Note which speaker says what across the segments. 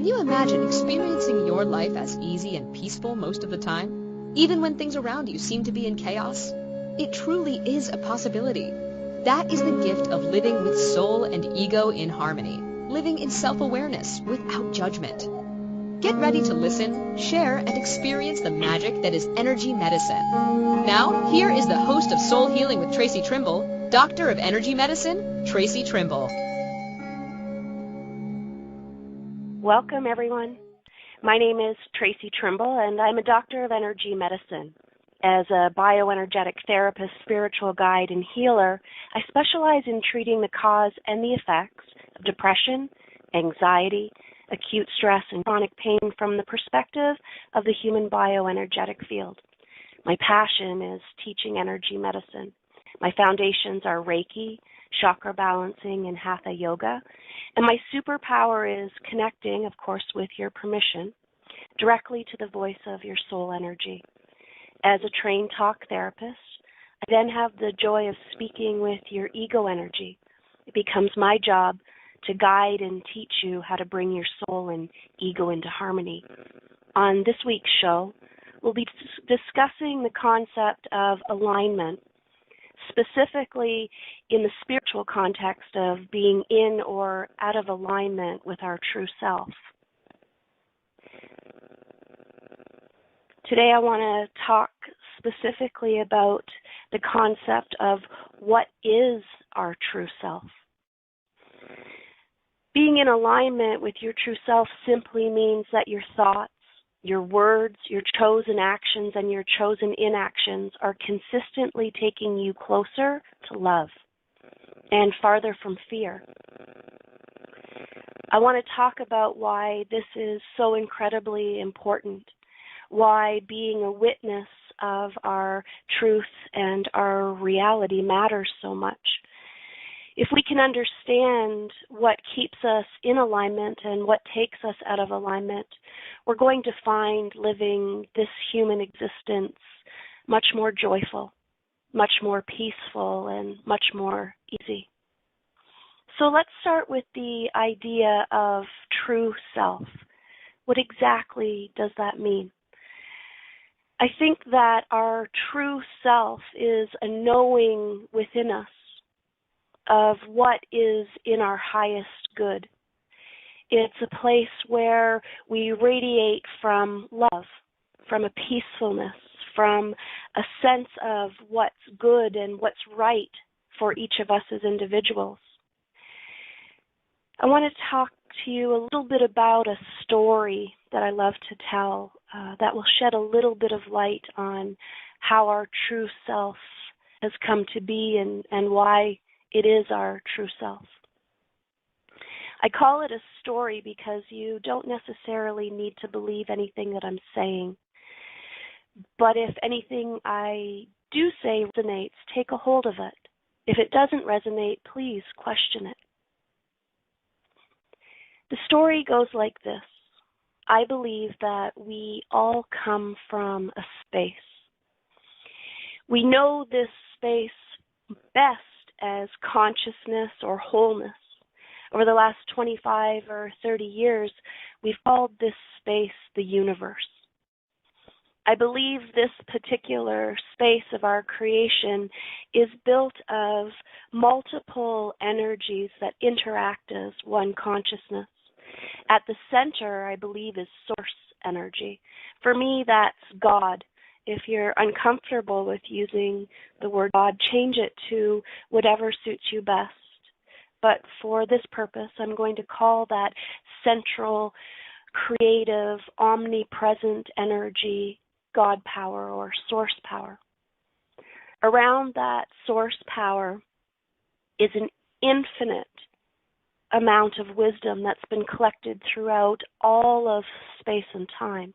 Speaker 1: you imagine experiencing your life as easy and peaceful most of the time, even when things around you seem to be in chaos? It truly is a possibility. That is the gift of living with soul and ego in harmony, living in self-awareness without judgment. Get ready to listen, share, and experience the magic that is energy medicine. Now, here is the host of Soul Healing with Traci Trimble, Doctor of Energy Medicine, Traci Trimble.
Speaker 2: Welcome, everyone. My name is Traci Trimble, and I'm a doctor of energy medicine. As a bioenergetic therapist, spiritual guide, and healer, I specialize in treating the cause and the effects of depression, anxiety, acute stress, and chronic pain from the perspective of the human bioenergetic field. My passion is teaching energy medicine. My foundations are Reiki, chakra balancing, and Hatha yoga. And my superpower is connecting, of course, with your permission, directly to the voice of your soul energy. As a trained talk therapist, I then have the joy of speaking with your ego energy. It becomes my job to guide and teach you how to bring your soul and ego into harmony. On this week's show, we'll be discussing the concept of alignment, specifically in the spiritual context of being in or out of alignment with our true self. Today I want to talk specifically about the concept of what is our true self. Being in alignment with your true self simply means that your thoughts, your words, your chosen actions, and your chosen inactions are consistently taking you closer to love and farther from fear. I want to talk about why this is so incredibly important, why being a witness of our truth and our reality matters so much. If we can understand what keeps us in alignment and what takes us out of alignment, we're going to find living this human existence much more joyful, much more peaceful, and much more easy. So let's start with the idea of true self. What exactly does that mean? I think that our true self is a knowing within us of what is in our highest good. It's a place where we radiate from love, from a peacefulness, from a sense of what's good and what's right for each of us as individuals. I want to talk to you a little bit about a story that I love to tell that will shed a little bit of light on how our true self has come to be and why it is our true self. I call it a story because you don't necessarily need to believe anything that I'm saying. But if anything I do say resonates, take a hold of it. If it doesn't resonate, please question it. The story goes like this. I believe that we all come from a space. We know this space best as consciousness or wholeness. Over the last 25 or 30 years, we've called this space the universe. I believe this particular space of our creation is built of multiple energies that interact as one consciousness. At the center, I believe, is source energy. For me, that's God. If you're uncomfortable with using the word God, change it to whatever suits you best. But for this purpose, I'm going to call that central, creative, omnipresent energy God power or source power. Around that source power is an infinite amount of wisdom that's been collected throughout all of space and time.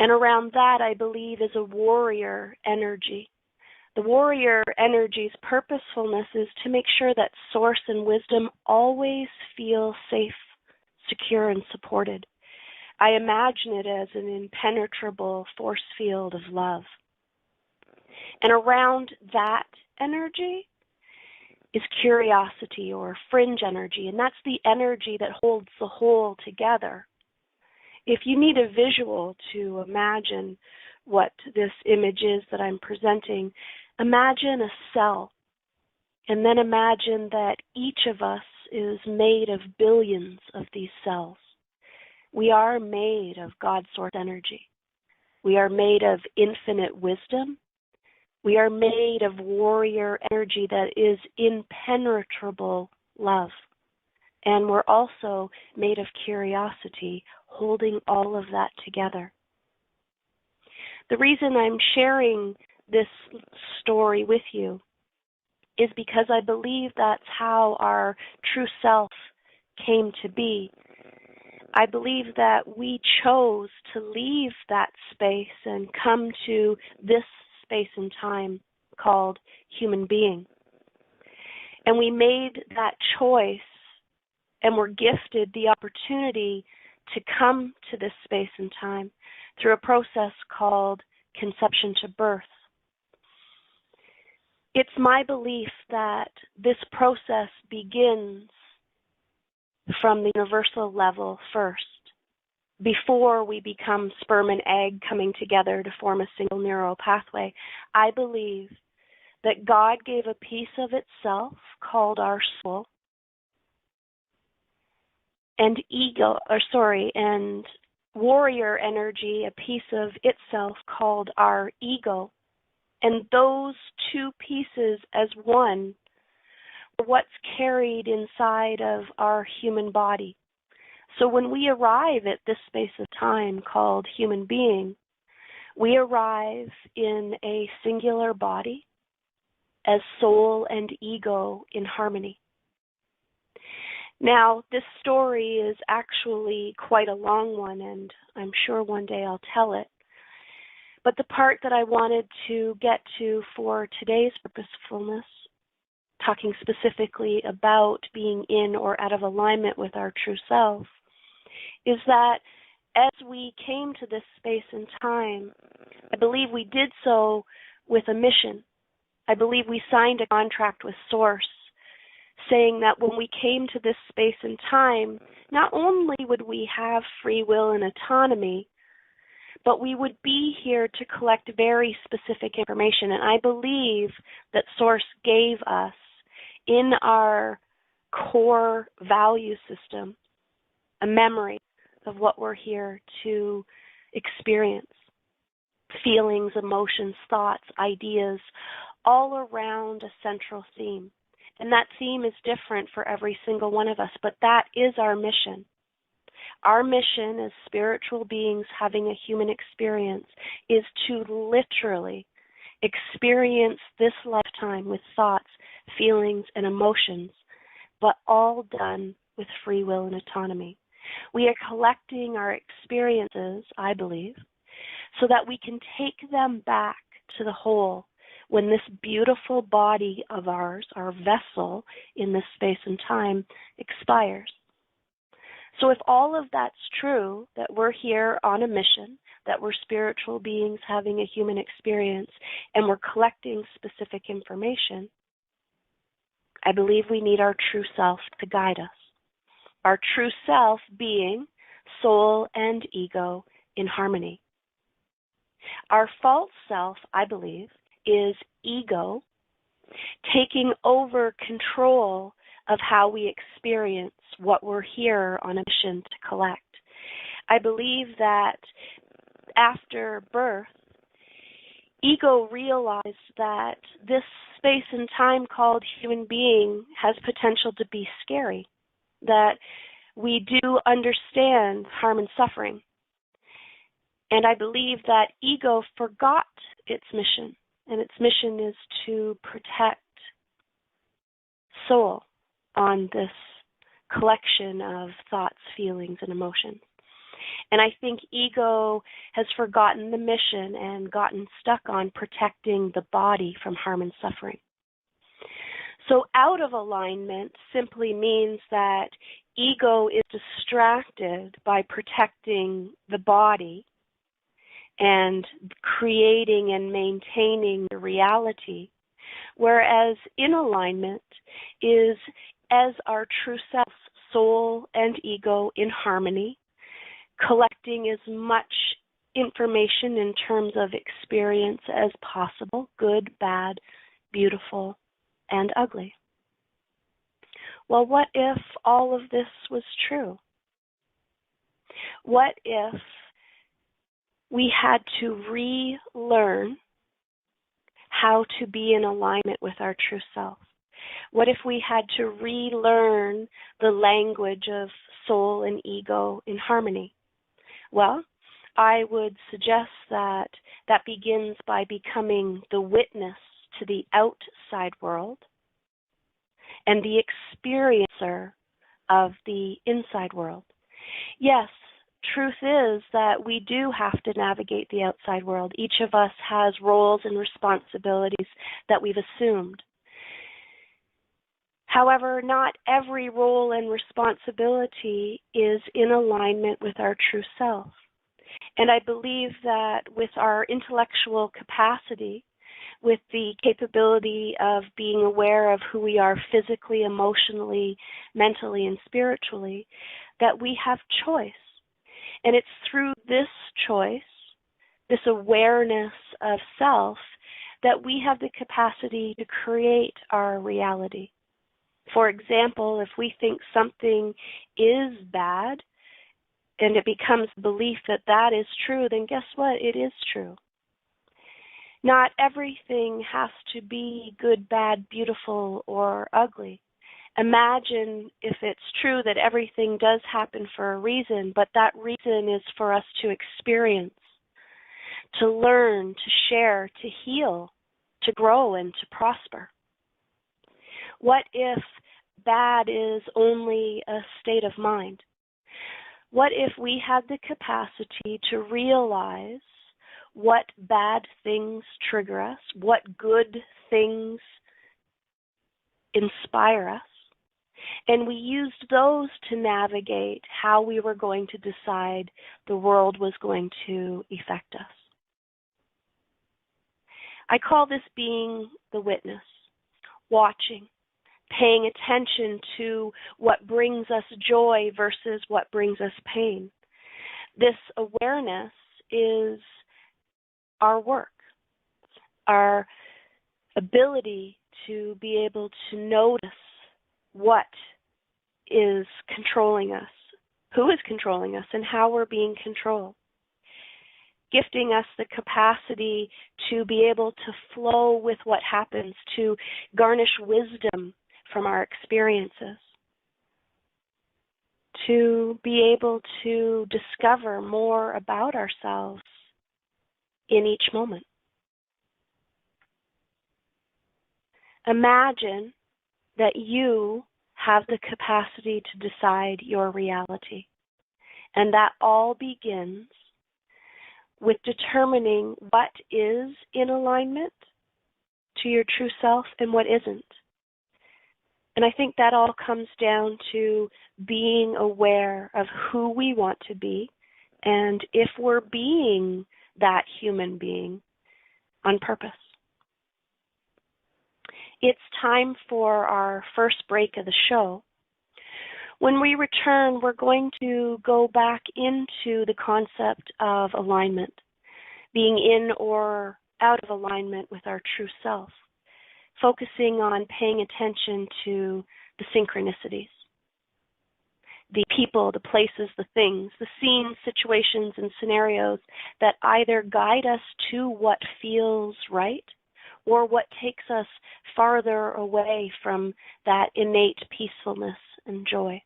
Speaker 2: And around that, I believe, is a warrior energy. The warrior energy's purposefulness is to make sure that source and wisdom always feel safe, secure, and supported. I imagine it as an impenetrable force field of love. And around that energy is curiosity or fringe energy, and that's the energy that holds the whole together. If you need a visual to imagine what this image is that I'm presenting, imagine a cell, and then imagine that each of us is made of billions of these cells. We are made of God's source energy. We are made of infinite wisdom. We are made of warrior energy that is impenetrable love. And we're also made of curiosity, holding all of that together. The reason I'm sharing this story with you is because I believe that's how our true self came to be. I believe that we chose to leave that space and come to this space and time called human being. And we made that choice and were gifted the opportunity to come to this space and time through a process called conception to birth. It's my belief that this process begins from the universal level first, before we become sperm and egg coming together to form a single neural pathway. I believe that God gave a piece of itself called our soul and and warrior energy, a piece of itself called our ego. And those two pieces as one are what's carried inside of our human body. So when we arrive at this space of time called human being, we arrive in a singular body as soul and ego in harmony. Now, this story is actually quite a long one, and I'm sure one day I'll tell it. But the part that I wanted to get to for today's purposefulness, talking specifically about being in or out of alignment with our true self, is that as we came to this space and time, I believe we did so with a mission. I believe we signed a contract with Source, saying that when we came to this space and time, not only would we have free will and autonomy, but we would be here to collect very specific information. And I believe that Source gave us, in our core value system, a memory of what we're here to experience. Feelings, emotions, thoughts, ideas, all around a central theme. And that theme is different for every single one of us, but that is our mission. Our mission as spiritual beings having a human experience is to literally experience this lifetime with thoughts, feelings, and emotions, but all done with free will and autonomy. We are collecting our experiences, I believe, so that we can take them back to the whole when this beautiful body of ours, our vessel in this space and time, expires. So if all of that's true, that we're here on a mission, that we're spiritual beings having a human experience, and we're collecting specific information, I believe we need our true self to guide us. Our true self being soul and ego in harmony. Our false self, I believe, is ego taking over control of how we experience what we're here on a mission to collect. I believe that after birth, ego realized that this space and time called human being has potential to be scary, that we do understand harm and suffering. And I believe that ego forgot its mission, and its mission is to protect soul on this collection of thoughts, feelings, and emotions. And I think ego has forgotten the mission and gotten stuck on protecting the body from harm and suffering. So out of alignment simply means that ego is distracted by protecting the body and creating and maintaining the reality, whereas in alignment is as our true self, soul and ego in harmony, collecting as much information in terms of experience as possible, good, bad, beautiful, and ugly. Well, what if all of this was true? What if we had to relearn how to be in alignment with our true self? What if we had to relearn the language of soul and ego in harmony? Well, I would suggest that that begins by becoming the witness to the outside world and the experiencer of the inside world. Yes, truth is that we do have to navigate the outside world. Each of us has roles and responsibilities that we've assumed. However, not every role and responsibility is in alignment with our true self. And I believe that with our intellectual capacity, with the capability of being aware of who we are physically, emotionally, mentally, and spiritually, that we have choice. And it's through this choice, this awareness of self, that we have the capacity to create our reality. For example, if we think something is bad and it becomes belief that that is true, then guess what? It is true. Not everything has to be good, bad, beautiful, or ugly. Imagine if it's true that everything does happen for a reason, but that reason is for us to experience, to learn, to share, to heal, to grow, and to prosper. What if bad is only a state of mind? What if we had the capacity to realize what bad things trigger us, what good things inspire us, and we used those to navigate how we were going to decide the world was going to affect us? I call this being the witness, watching, paying attention to what brings us joy versus what brings us pain. This awareness is our work, our ability to be able to notice what is controlling us, who is controlling us, and how we're being controlled. Gifting us the capacity to be able to flow with what happens, to garnish wisdom from our experiences, to be able to discover more about ourselves in each moment. Imagine that you have the capacity to decide your reality, and that all begins with determining what is in alignment to your true self and what isn't. And I think that all comes down to being aware of who we want to be and if we're being that human being on purpose. It's time for our first break of the show. When we return, we're going to go back into the concept of alignment, being in or out of alignment with our true self, focusing on paying attention to the synchronicities, the people, the places, the things, the scenes, situations, and scenarios that either guide us to what feels right or what takes us farther away from that innate peacefulness and joy.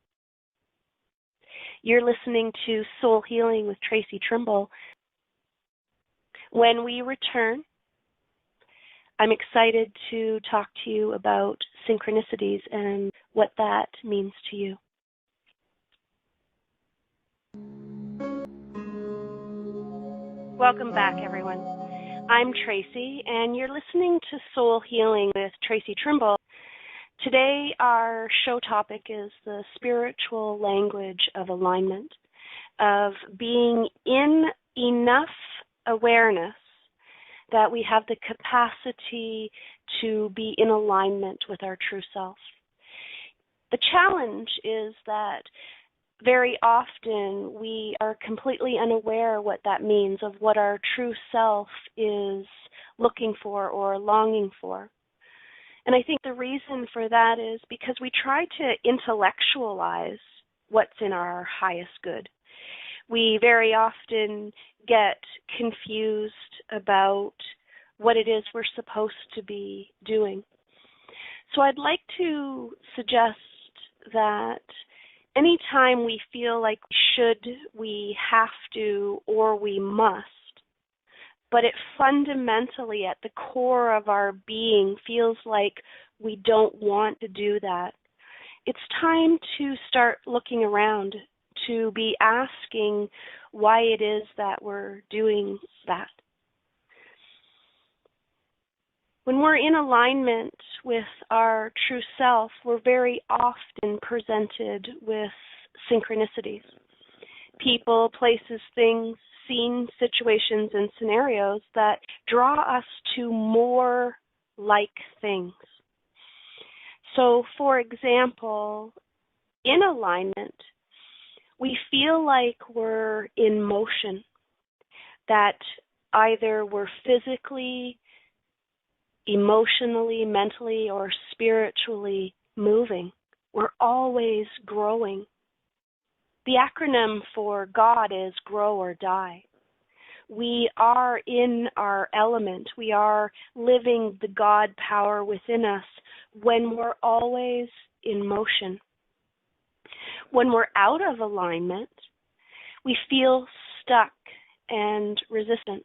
Speaker 2: You're listening to Soul Healing with Traci Trimble. When we return, I'm excited to talk to you about synchronicities and what that means to you. Welcome back, everyone. I'm Traci, and you're listening to Soul Healing with Traci Trimble. Today, our show topic is the spiritual language of alignment, of being in enough awareness that we have the capacity to be in alignment with our true self. The challenge is that very often we are completely unaware what that means, of what our true self is looking for or longing for. And I think the reason for that is because we try to intellectualize what's in our highest good. We very often get confused about what it is we're supposed to be doing. So I'd like to suggest that anytime we feel like we should, we have to, or we must, but it fundamentally at the core of our being feels like we don't want to do that, it's time to start looking around, to be asking why it is that we're doing that. When we're in alignment with our true self, we're very often presented with synchronicities. People, places, things, scenes, situations, and scenarios that draw us to more like things. So, for example, in alignment, we feel like we're in motion, that either we're physically, emotionally, mentally, or spiritually moving. We're always growing. The acronym for God is grow or die. We are in our element. We are living the God power within us when we're always in motion. When we're out of alignment, we feel stuck and resistant.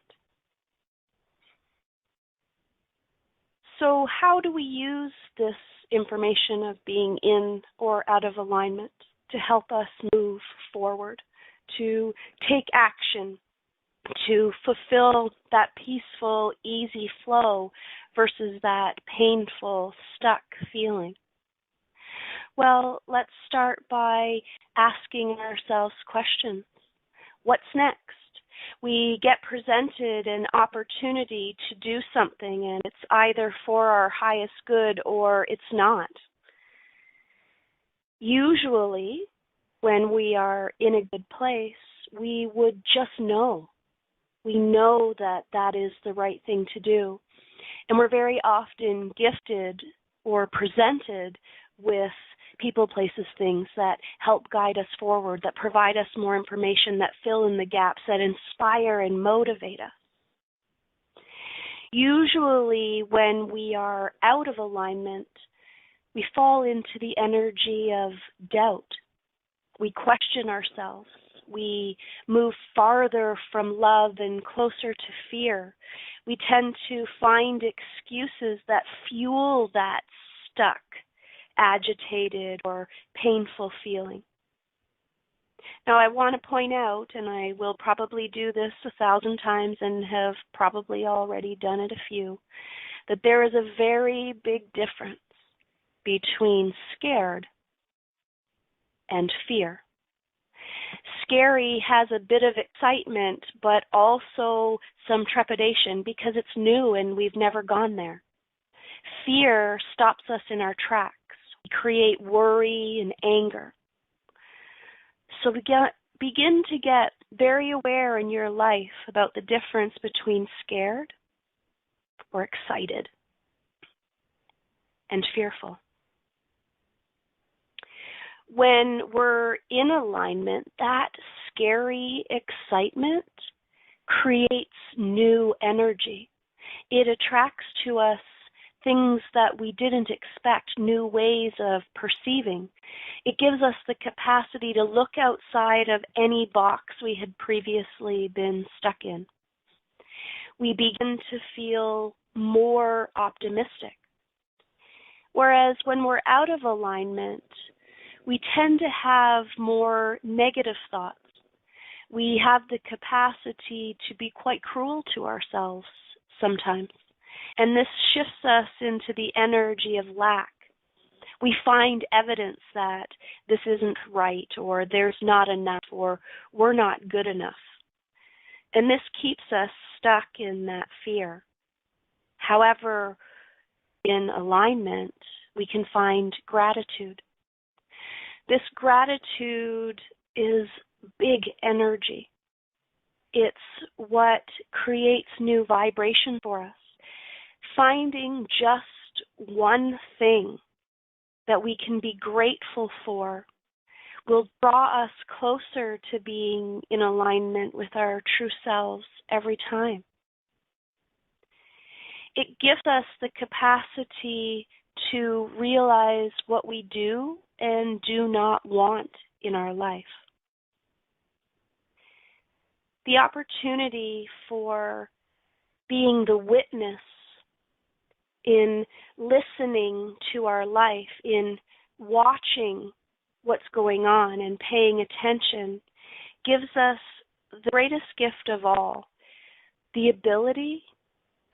Speaker 2: So how do we use this information of being in or out of alignment to help us move forward, to take action, to fulfill that peaceful, easy flow versus that painful, stuck feeling? Well, let's start by asking ourselves questions. What's next? We get presented an opportunity to do something, and it's either for our highest good or it's not. Usually, when we are in a good place, we would just know. We know that that is the right thing to do. And we're very often gifted or presented with people, places, things that help guide us forward, that provide us more information, that fill in the gaps, that inspire and motivate us. Usually when we are out of alignment, we fall into the energy of doubt. We question ourselves. We move farther from love and closer to fear. We tend to find excuses that fuel that stuck, agitated, or painful feeling. Now, I want to point out, and I will probably do this 1,000 times and have probably already done it a few, that there is a very big difference between scared and fear. Scary has a bit of excitement, but also some trepidation because it's new and we've never gone there. Fear stops us in our tracks. We create worry and anger. So begin to get very aware in your life about the difference between scared or excited and fearful. When we're in alignment, that scary excitement creates new energy. It attracts to us things that we didn't expect, new ways of perceiving. It gives us the capacity to look outside of any box we had previously been stuck in. We begin to feel more optimistic. Whereas when we're out of alignment, we tend to have more negative thoughts. We have the capacity to be quite cruel to ourselves sometimes. And this shifts us into the energy of lack. We find evidence that this isn't right, or there's not enough, or we're not good enough. And this keeps us stuck in that fear. However, in alignment, we can find gratitude. This gratitude is big energy. It's what creates new vibration for us. Finding just one thing that we can be grateful for will draw us closer to being in alignment with our true selves every time. It gives us the capacity to realize what we do and do not want in our life. The opportunity for being the witness in listening to our life, in watching what's going on and paying attention, gives us the greatest gift of all, the ability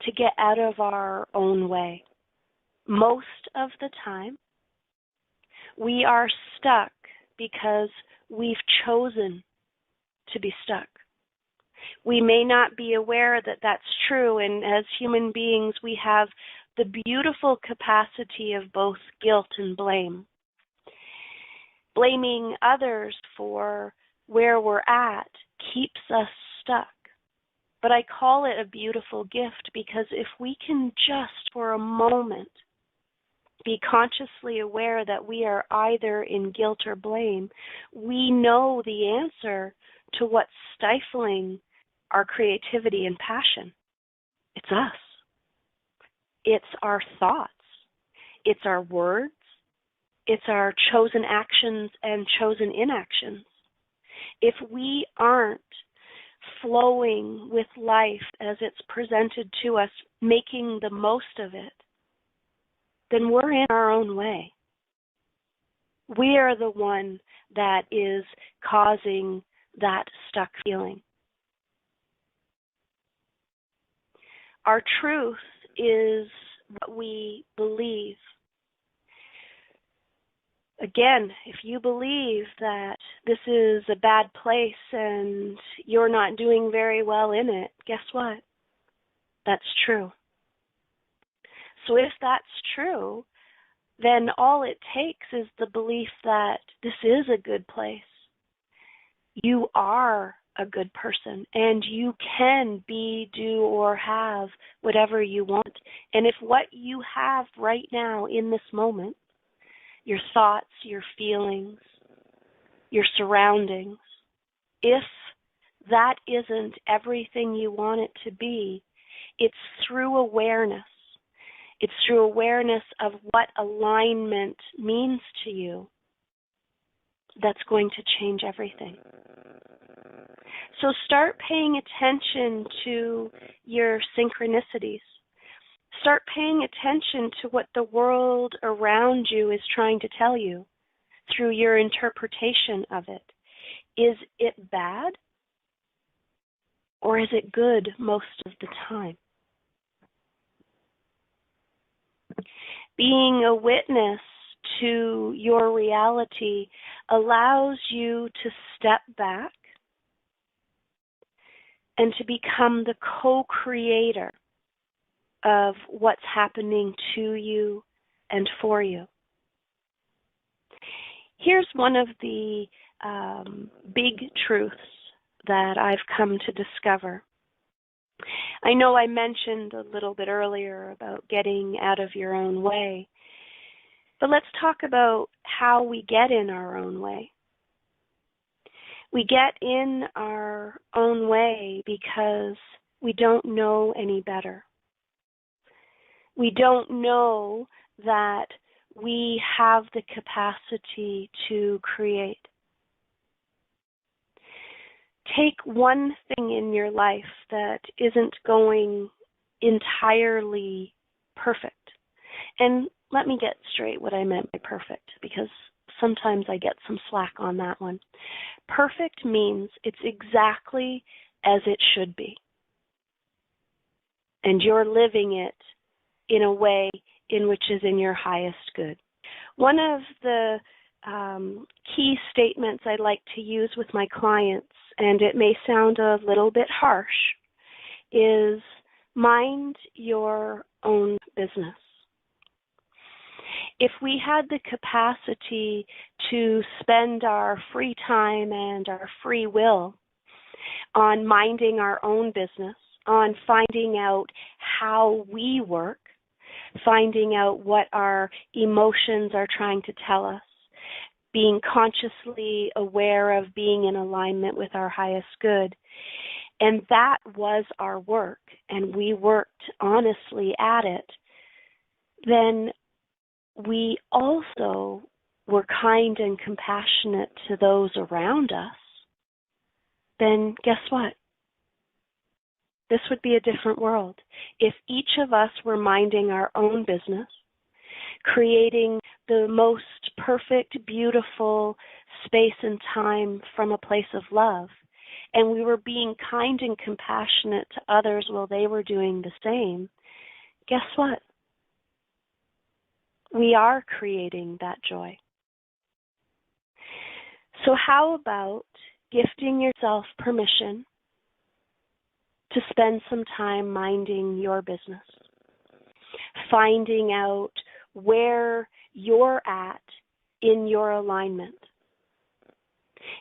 Speaker 2: to get out of our own way. Most of the time, we are stuck because we've chosen to be stuck. We may not be aware that that's true, and as human beings, we have the beautiful capacity of both guilt and blame. Blaming others for where we're at keeps us stuck. But I call it a beautiful gift because if we can just for a moment be consciously aware that we are either in guilt or blame, we know the answer to what's stifling our creativity and passion. It's us. It's our thoughts. It's our words. It's our chosen actions and chosen inactions. If we aren't flowing with life as it's presented to us, making the most of it, then we're in our own way. We are the one that is causing that stuck feeling. Our truth is what we believe. Again, if you believe that this is a bad place and you're not doing very well in it, guess what? That's true. So if that's true, then all it takes is the belief that this is a good place. You are a good person, and you can be, do, or have whatever you want. And if what you have right now in this moment, your thoughts, your feelings, your surroundings, if that isn't everything you want it to be, it's through awareness. It's through awareness of what alignment means to you that's going to change everything. So start paying attention to your synchronicities. Start paying attention to what the world around you is trying to tell you through your interpretation of it. Is it bad or is it good most of the time? Being a witness to your reality allows you to step back and to become the co-creator of what's happening to you and for you. Here's one of the big truths that I've come to discover. I know I mentioned a little bit earlier about getting out of your own way, but let's talk about how we get in our own way. We get in our own way because we don't know any better. We don't know that we have the capacity to create. Take one thing in your life that isn't going entirely perfect. And let me get straight what I meant by perfect, because sometimes I get some slack on that one. Perfect means it's exactly as it should be. And you're living it in a way in which is in your highest good. One of the key statements I like to use with my clients, and it may sound a little bit harsh, is Mind your own business. If we had the capacity to spend our free time and our free will on minding our own business, on finding out how we work, finding out what our emotions are trying to tell us, being consciously aware of being in alignment with our highest good, and that was our work, and we worked honestly at it, then we also were kind and compassionate to those around us, then guess what? This would be a different world. If each of us were minding our own business, creating the most perfect, beautiful space and time from a place of love, and we were being kind and compassionate to others while they were doing the same, guess what? We are creating that joy. So how about gifting yourself permission to spend some time minding your business, finding out where you're at in your alignment.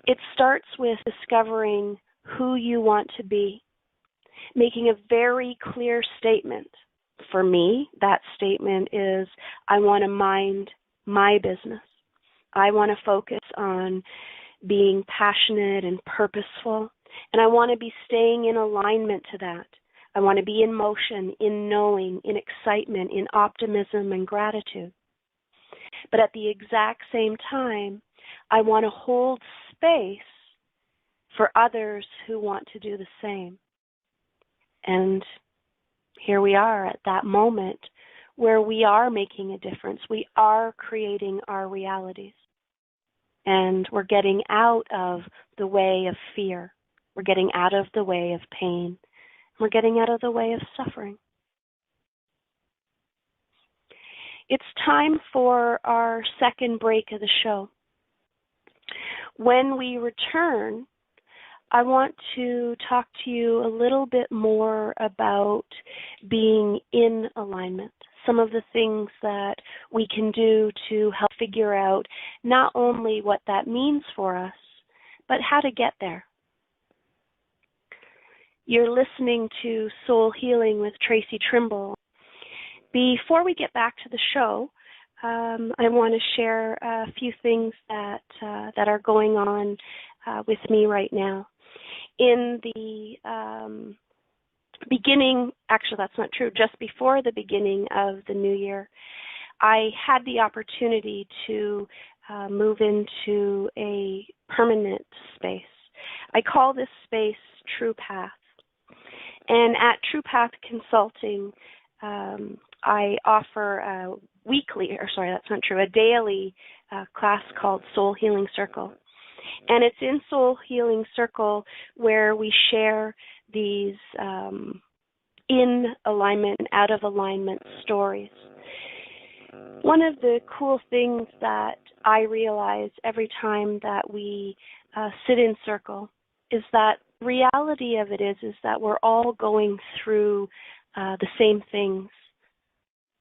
Speaker 2: It starts with discovering who you want to be, making a very clear statement. For me, that statement is, I want to mind my business. I want to focus on being passionate and purposeful, and I want to be staying in alignment to that. I want to be in motion, in knowing, in excitement, in optimism and gratitude. But at the exact same time, I want to hold space for others who want to do the same. And here we are at that moment where we are making a difference. We are creating our realities. And we're getting out of the way of fear. We're getting out of the way of pain. We're getting out of the way of suffering. It's time for our second break of the show. When we return, I want to talk to you a little bit more about being in alignment, some of the things that we can do to help figure out not only what that means for us, but how to get there. You're listening to Soul Healing with Traci Trimble. Before we get back to the show, I want to share a few things that are going on with me right now. In the beginning, actually that's not true, just before the beginning of the new year, I had the opportunity to move into a permanent space. I call this space True Path. And at True Path Consulting, I offer a daily class called Soul Healing Circle. And it's in Soul Healing Circle where we share these in alignment and out of alignment stories. One of the cool things that I realize every time that we sit in circle is that reality of it is that we're all going through the same things,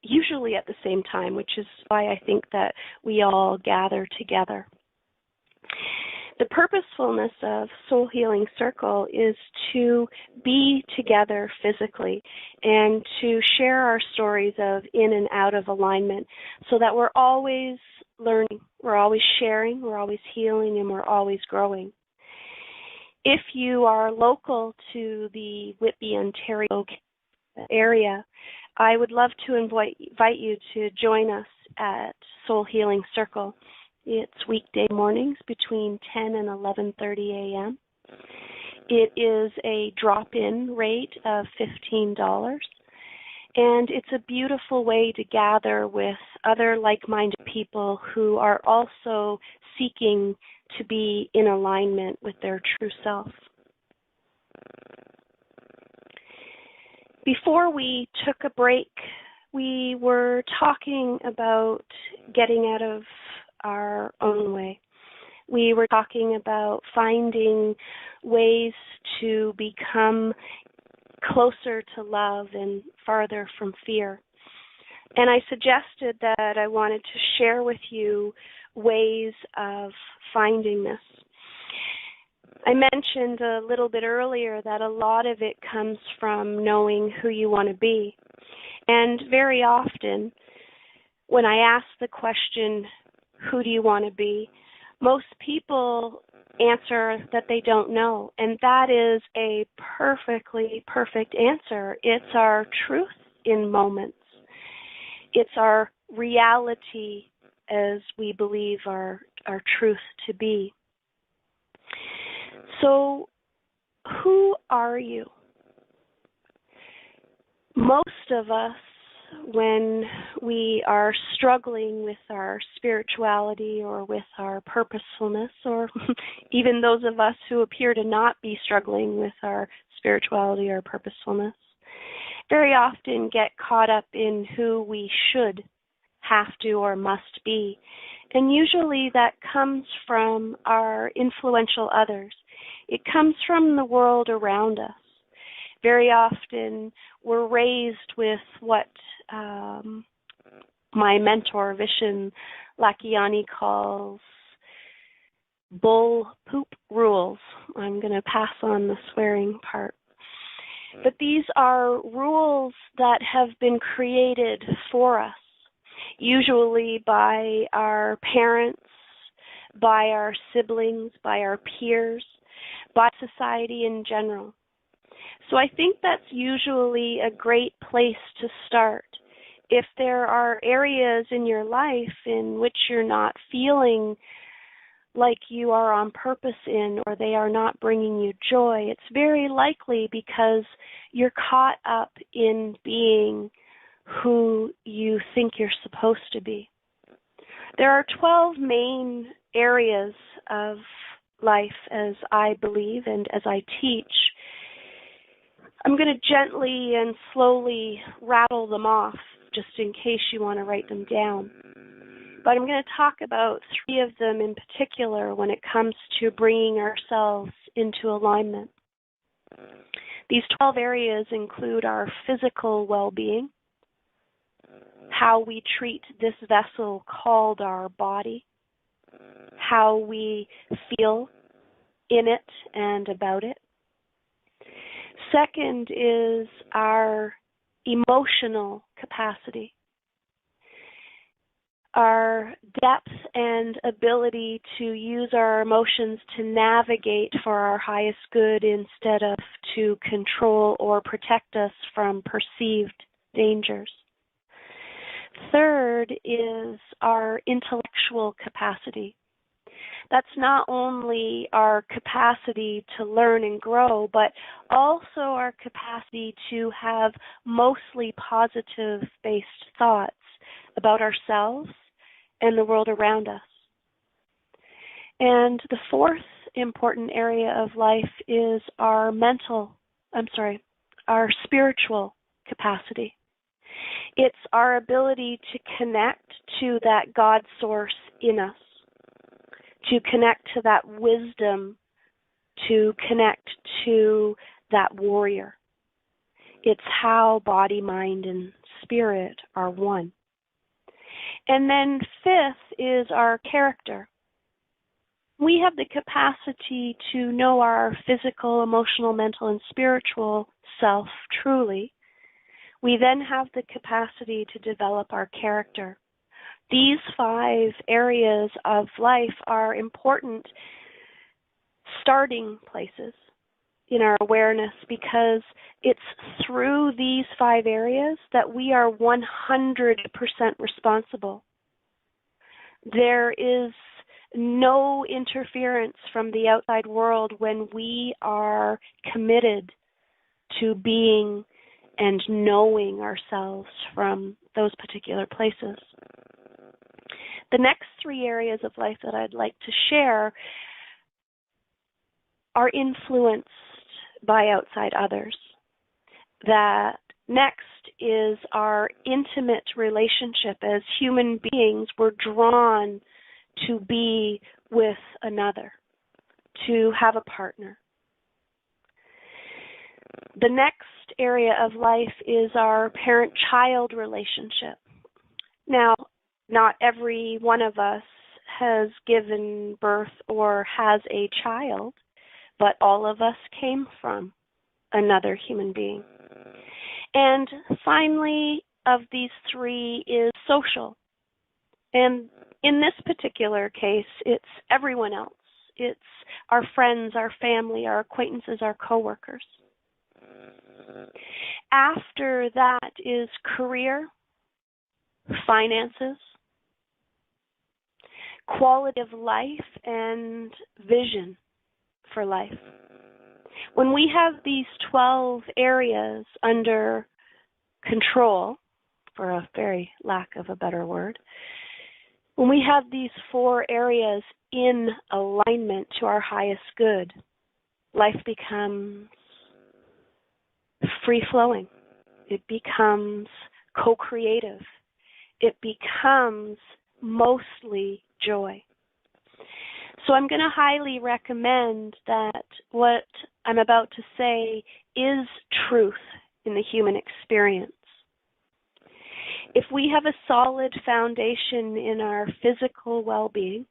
Speaker 2: usually at the same time, which is why I think that we all gather together. The purposefulness of Soul Healing Circle is to be together physically and to share our stories of in and out of alignment so that we're always learning, we're always sharing, we're always healing, and we're always growing. If you are local to the Whitby, Ontario area, I would love to invite you to join us at Soul Healing Circle. It's weekday mornings between 10 and 11:30 a.m. It is a drop-in rate of $15, and it's a beautiful way to gather with other like-minded people who are also seeking to be in alignment with their true self. Before we took a break, we were talking about getting out of our own way. We were talking about finding ways to become closer to love and farther from fear. And I suggested that I wanted to share with you ways of finding this. I mentioned a little bit earlier that a lot of it comes from knowing who you want to be. And very often, when I ask the question, who do you want to be, most people answer that they don't know. And that is a perfectly perfect answer. It's our truth in moments. It's our reality as we believe our truth to be. So, who are you? Most of us, when we are struggling with our spirituality or with our purposefulness, or even those of us who appear to not be struggling with our spirituality or purposefulness, very often get caught up in who we should, have to, or must be. And usually that comes from our influential others. It comes from the world around us. Very often we're raised with what my mentor, Vishen Lakhiani, calls bull poop rules. I'm going to pass on the swearing part. But these are rules that have been created for us, usually by our parents, by our siblings, by our peers, by society in general. So I think that's usually a great place to start. If there are areas in your life in which you're not feeling like you are on purpose in, or they are not bringing you joy, it's very likely because you're caught up in being who you think you're supposed to be. There are 12 main areas of life, as I believe and as I teach. I'm going to gently and slowly rattle them off just in case you want to write them down. But I'm going to talk about 3 of them in particular when it comes to bringing ourselves into alignment. These 12 areas include our physical well-being, how we treat this vessel called our body, how we feel in it and about it. Second is our emotional capacity, our depth and ability to use our emotions to navigate for our highest good instead of to control or protect us from perceived dangers. Third is our intellectual capacity. That's not only our capacity to learn and grow, but also our capacity to have mostly positive-based thoughts about ourselves and the world around us. And the fourth important area of life is our spiritual capacity. It's our ability to connect to that God source in us, to connect to that wisdom, to connect to that warrior. It's how body, mind, and spirit are one. And then fifth is our character. We have the capacity to know our physical, emotional, mental, and spiritual self truly. We then have the capacity to develop our character. These 5 areas of life are important starting places in our awareness because it's through these 5 areas that we are 100% responsible. There is no interference from the outside world when we are committed to being and knowing ourselves from those particular places. The next 3 areas of life that I'd like to share are influenced by outside others. That next is our intimate relationship. As human beings, we're drawn to be with another, to have a partner. The next area of life is our parent-child relationship. Now, not every one of us has given birth or has a child, but all of us came from another human being. And finally, of these three is social. And in this particular case, it's everyone else. It's our friends, our family, our acquaintances, our coworkers. After that is career, finances, quality of life, and vision for life. When we have these 12 areas under control, for a very lack of a better word, when we have these 4 areas in alignment to our highest good, life becomes free-flowing. It becomes co-creative. It becomes mostly joy. So I'm going to highly recommend that what I'm about to say is truth in the human experience. If we have a solid foundation in our physical well-being,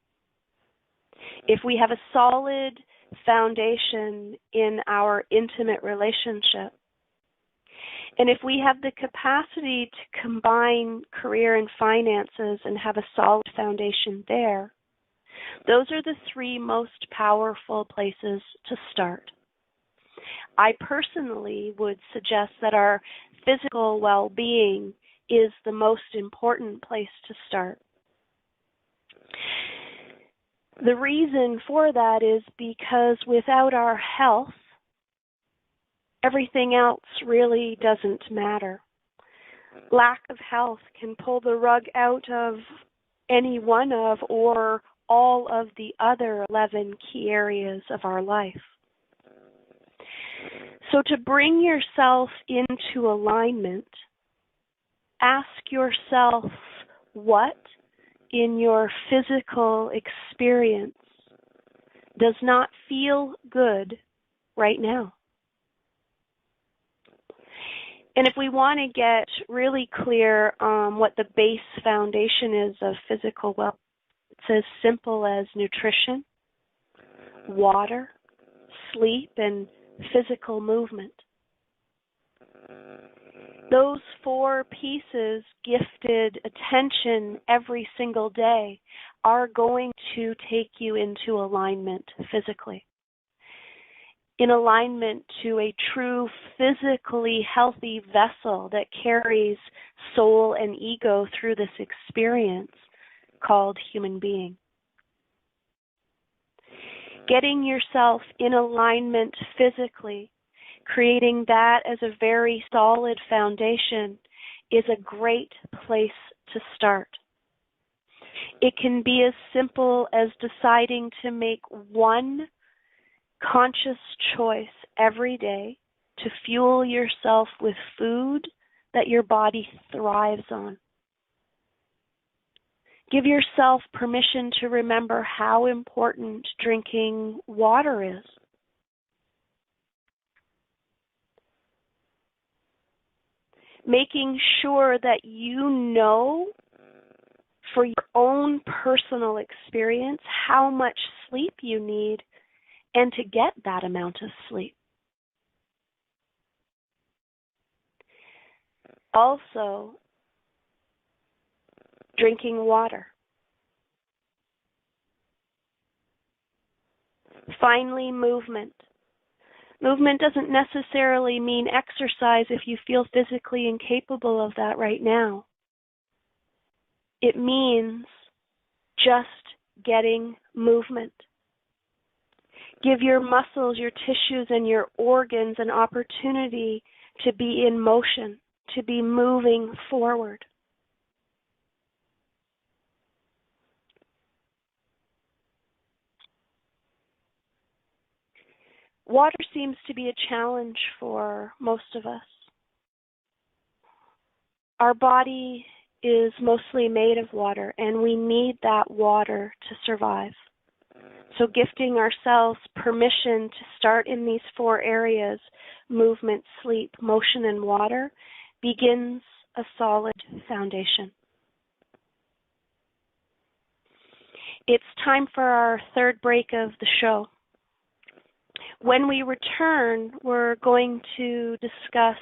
Speaker 2: if we have a solid foundation in our intimate relationship, and if we have the capacity to combine career and finances and have a solid foundation there, those are the 3 most powerful places to start. I personally would suggest that our physical well-being is the most important place to start. The reason for that is because without our health, everything else really doesn't matter. Lack of health can pull the rug out of any one of or all of the other 11 key areas of our life. So to bring yourself into alignment, ask yourself what in your physical experience does not feel good right now. And if we want to get really clear on what the base foundation is of physical well, it's as simple as nutrition, water, sleep, and physical movement. Those 4 pieces, gifted attention every single day, are going to take you into alignment physically. In alignment to a true physically healthy vessel that carries soul and ego through this experience called human being. Getting yourself in alignment physically, creating that as a very solid foundation, is a great place to start. It can be as simple as deciding to make one conscious choice every day to fuel yourself with food that your body thrives on. Give yourself permission to remember how important drinking water is. Making sure that you know for your own personal experience how much sleep you need and to get that amount of sleep. Also, drinking water. Finally, movement. Movement doesn't necessarily mean exercise if you feel physically incapable of that right now. It means just getting movement. Give your muscles, your tissues, and your organs an opportunity to be in motion, to be moving forward. Water seems to be a challenge for most of us. Our body is mostly made of water, and we need that water to survive. So gifting ourselves permission to start in these 4 areas, movement, sleep, motion, and water, begins a solid foundation. It's time for our 3rd break of the show. When we return, we're going to discuss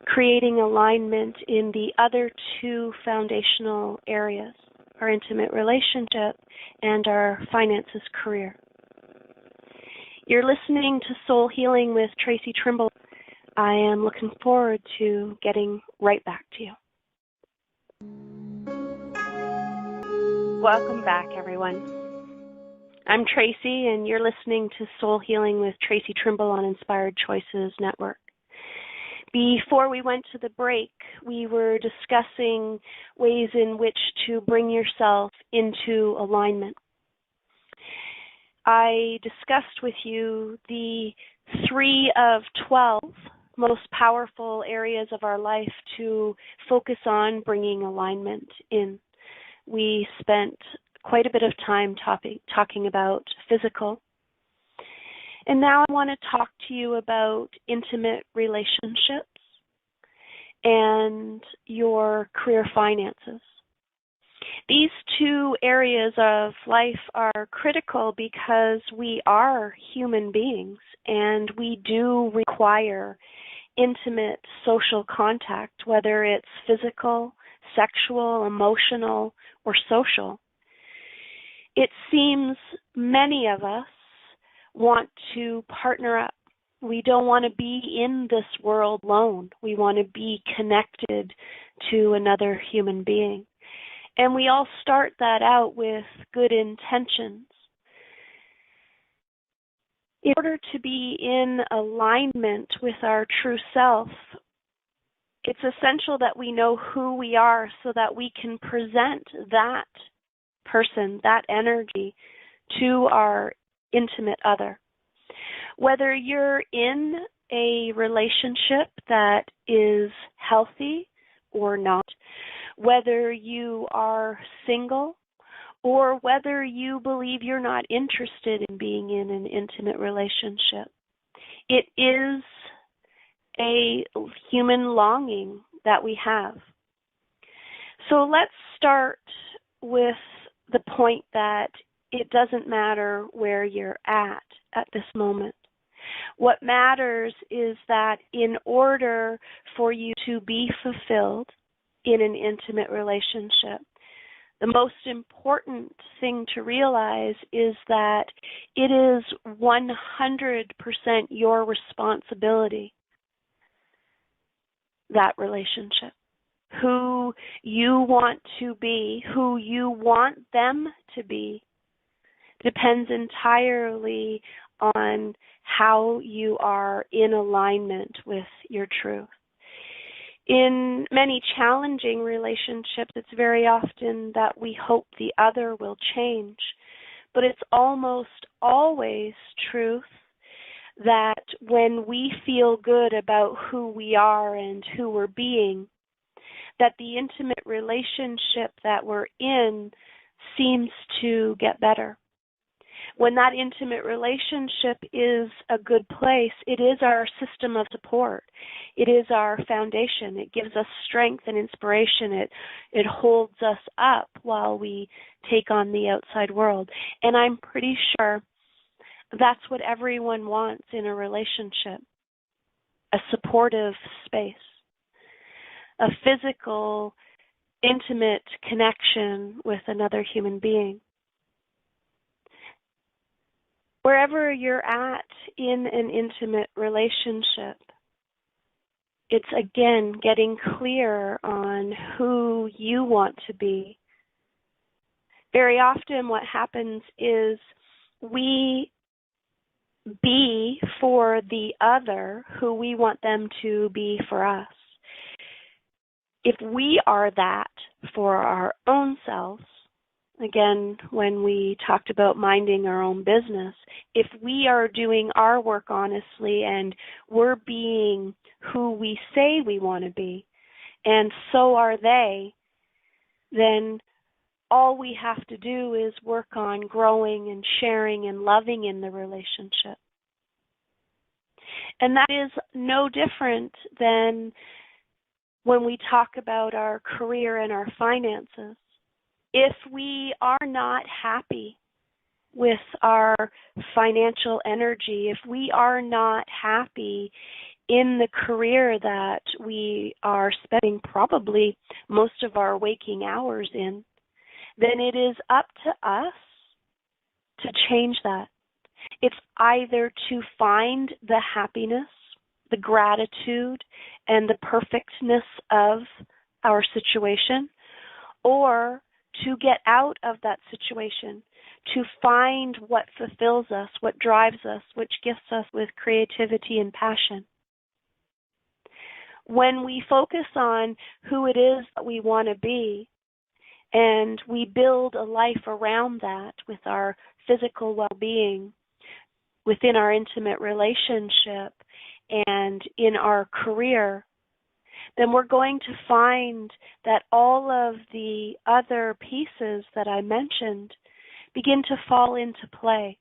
Speaker 2: creating alignment in the other 2 foundational areas, our intimate relationship and our finances career. You're listening to Soul Healing with Traci Trimble. I am looking forward to getting right back to you. Welcome back, everyone. I'm Traci, and you're listening to Soul Healing with Traci Trimble on Inspired Choices Network. Before we went to the break, we were discussing ways in which to bring yourself into alignment. I discussed with you the 3 of 12 most powerful areas of our life to focus on bringing alignment in. We spent quite a bit of time talking about physical. And now I want to talk to you about intimate relationships and your career finances. These 2 areas of life are critical because we are human beings and we do require intimate social contact, whether it's physical, sexual, emotional, or social. It seems many of us want to partner up. We don't want to be in this world alone. We want to be connected to another human being. And we all start that out with good intentions. In order to be in alignment with our true self, it's essential that we know who we are so that we can present that person, that energy, to our intimate other. Whether you're in a relationship that is healthy or not, whether you are single, or whether you believe you're not interested in being in an intimate relationship, it is a human longing that we have. So let's start with the point that it doesn't matter where you're at this moment. What matters is that in order for you to be fulfilled in an intimate relationship, the most important thing to realize is that it is 100% your responsibility, that relationship. Who you want to be, who you want them to be, depends entirely on how you are in alignment with your truth. In many challenging relationships, it's very often that we hope the other will change, but it's almost always truth that when we feel good about who we are and who we're being, that the intimate relationship that we're in seems to get better. When that intimate relationship is a good place, it is our system of support. It is our foundation. It gives us strength and inspiration. It holds us up while we take on the outside world. And I'm pretty sure that's what everyone wants in a relationship, a supportive space, a physical, intimate connection with another human being. Wherever you're at in an intimate relationship, it's again getting clear on who you want to be. Very often what happens is we be for the other who we want them to be for us. If we are that for our own selves, again, when we talked about minding our own business, if we are doing our work honestly and we're being who we say we want to be, and so are they, then all we have to do is work on growing and sharing and loving in the relationship. And that is no different than when we talk about our career and our finances. If we are not happy with our financial energy, if we are not happy in the career that we are spending probably most of our waking hours in, then it is up to us to change that. It's either to find the happiness, the gratitude, and the perfectness of our situation, or to get out of that situation, to find what fulfills us, what drives us, which gifts us with creativity and passion. When we focus on who it is that we want to be, and we build a life around that with our physical well-being, within our intimate relationship, and in our career, then we're going to find that all of the other pieces that I mentioned begin to fall into play.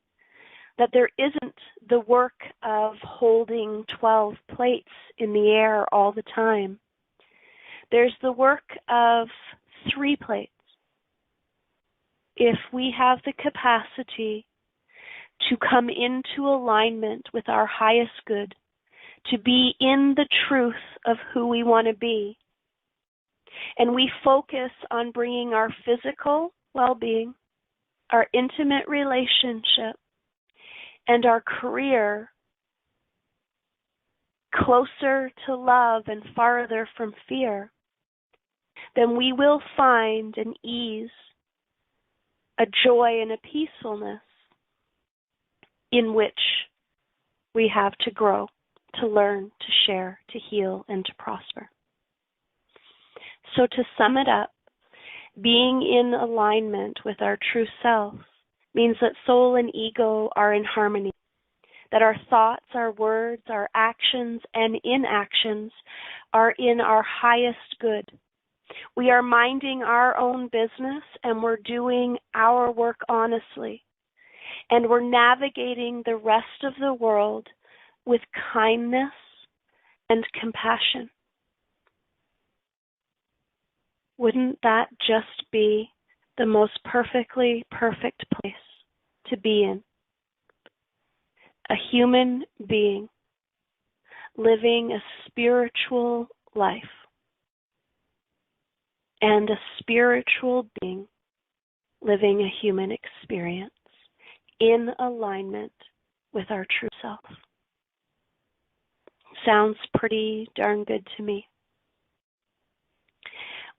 Speaker 2: That there isn't the work of holding 12 plates in the air all the time. There's the work of 3 plates. If we have the capacity to come into alignment with our highest good, to be in the truth of who we want to be, and we focus on bringing our physical well-being, our intimate relationship, and our career closer to love and farther from fear, then we will find an ease, a joy, and a peacefulness in which we have to grow, to learn, to share, to heal, and to prosper. So to sum it up, being in alignment with our true self means that soul and ego are in harmony, that our thoughts, our words, our actions, and inactions are in our highest good. We are minding our own business, and we're doing our work honestly. And we're navigating the rest of the world with kindness and compassion. Wouldn't that just be the most perfectly perfect place to be in? A human being living a spiritual life, and a spiritual being living a human experience in alignment with our true self. Sounds pretty darn good to me.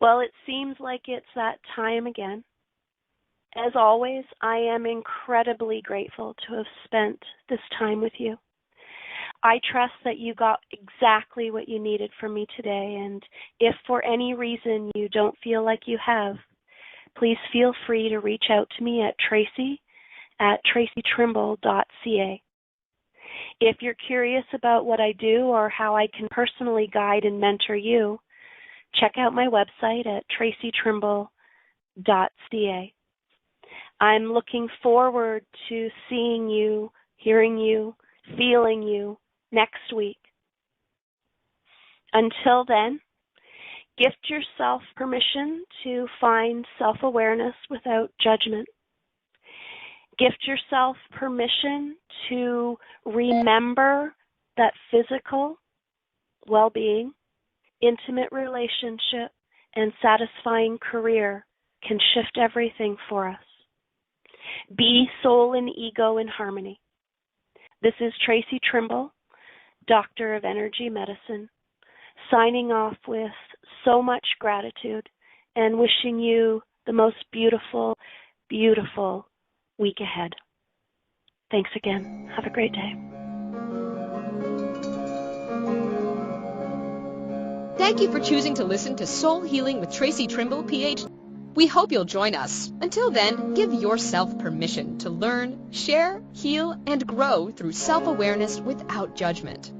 Speaker 2: Well, it seems like it's that time again. As always, I am incredibly grateful to have spent this time with you. I trust that you got exactly what you needed from me today, and if for any reason you don't feel like you have, please feel free to reach out to me at Traci@tracitrimble.ca. If you're curious about what I do or how I can personally guide and mentor you, check out my website at tracitrimble.ca. I'm looking forward to seeing you, hearing you, feeling you next week. Until then, gift yourself permission to find self-awareness without judgment. Gift yourself permission to remember that physical well-being, intimate relationship, and satisfying career can shift everything for us. Be soul and ego in harmony. This is Traci Trimble, Doctor of Energy Medicine, signing off with so much gratitude and wishing you the most beautiful, beautiful week ahead. Thanks again. Have a great day.
Speaker 1: Thank you for choosing to listen to Soul Healing with Traci Trimble, PhD. We hope you'll join us. Until then, give yourself permission to learn, share, heal, and grow through self-awareness without judgment.